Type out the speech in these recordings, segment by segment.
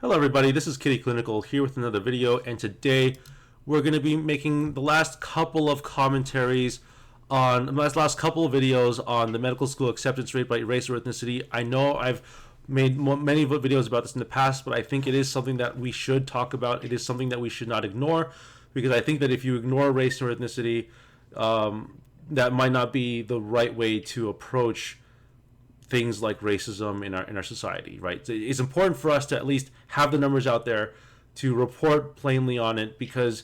Hello everybody, this is Kitty Clinical here with another video, and today we're going to be making the last couple of commentaries on the last couple of videos on the medical school acceptance rate by race or ethnicity. I know I've made many videos about this in the past, but I think it is something that we should talk about. It is something that we should not ignore, because I think that if you ignore race or ethnicity, that might not be the right way to approach things like racism in our society, right? It's important for us to at least have the numbers out there to report plainly on it, because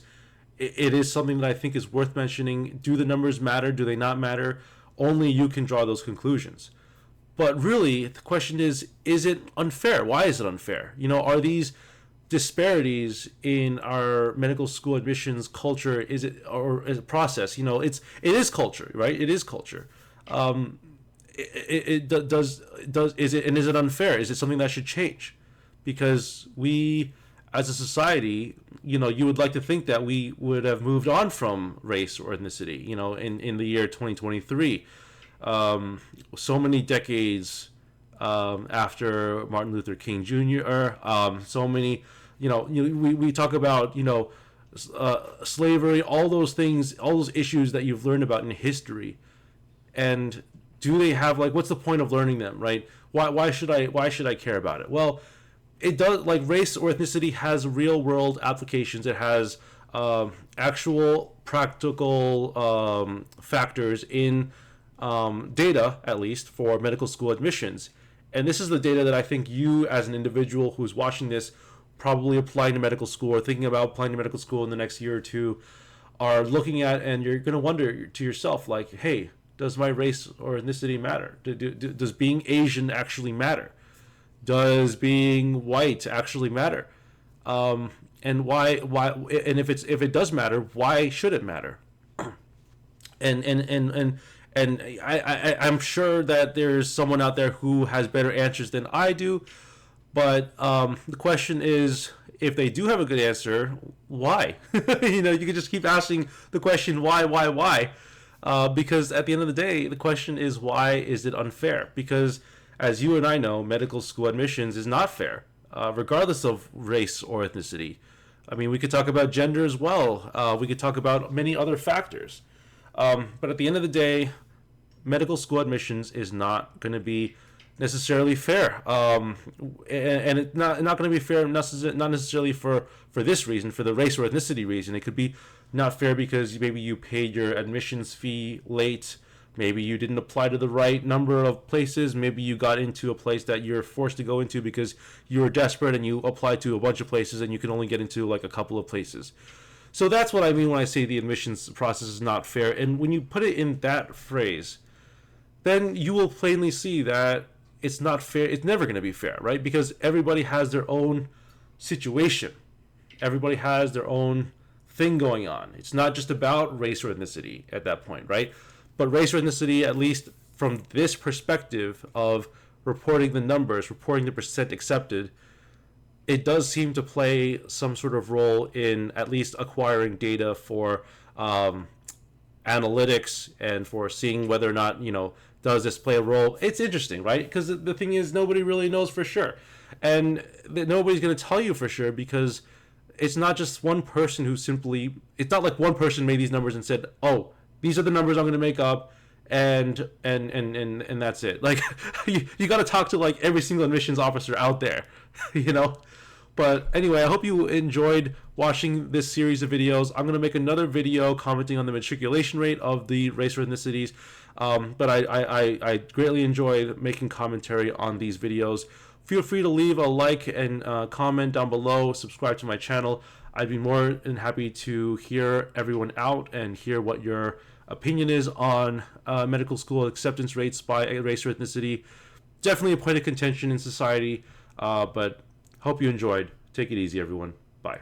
it is something that I think is worth mentioning. Do the numbers matter? Do they not matter? Only you can draw those conclusions. But really, the question is it unfair? Why is it unfair? Are these disparities in our medical school admissions culture, is it a process? It is culture, right? It is culture. Is it unfair? Is it something that should change? Because we, as a society, you would like to think that we would have moved on from race or ethnicity. In the year 2023, so many decades after Martin Luther King Jr. So many, we talk about slavery, all those things, all those issues that you've learned about in history, and do they have, what's the point of learning them, right? Why should I care about it? Well, it does. Race or ethnicity has real world applications. It has actual practical factors in data, at least for medical school admissions. And this is the data that I think you, as an individual who's watching this, probably applying to medical school or thinking about applying to medical school in the next year or two, are looking at, and you're going to wonder to yourself, hey, does my race or ethnicity matter? Does being Asian actually matter? Does being white actually matter? And why? And if it does matter, why should it matter? And I'm sure that there's someone out there who has better answers than I do. But the question is, if they do have a good answer, why? You can just keep asking the question, why? Because at the end of the day, the question is, why is it unfair? Because as you and I know, medical school admissions is not fair, regardless of race or ethnicity. I mean, we could talk about gender as well. We could talk about many other factors. But at the end of the day, medical school admissions is not going to be necessarily fair. And it's not going to be fair, not necessarily for this reason, for the race or ethnicity reason. It could be not fair because maybe you paid your admissions fee late. Maybe you didn't apply to the right number of places. Maybe you got into a place that you're forced to go into because you were desperate and you applied to a bunch of places and you can only get into a couple of places. So that's what I mean when I say the admissions process is not fair. And when you put it in that phrase, then you will plainly see that it's not fair. It's never going to be fair, right? Because everybody has their own situation. Everybody has their own thing going on. It's not just about race or ethnicity at that point, right? But race or ethnicity, at least from this perspective of reporting the numbers, reporting the percent accepted, it does seem to play some sort of role in at least acquiring data for analytics and for seeing whether or not, does this play a role. It's interesting, right? Because the thing is, nobody really knows for sure. And nobody's going to tell you for sure, because it's not just one person who simply, it's not like one person made these numbers and said, oh, these are the numbers I'm going to make up, and that's it. You got to talk to every single admissions officer out there, But anyway, I hope you enjoyed watching this series of videos. I'm going to make another video commenting on the matriculation rate of the race or ethnicities. But I greatly enjoy making commentary on these videos. Feel free to leave a like and comment down below. Subscribe to my channel. I'd be more than happy to hear everyone out and hear what your opinion is on medical school acceptance rates by race or ethnicity. Definitely a point of contention in society, but hope you enjoyed. Take it easy, everyone. Bye.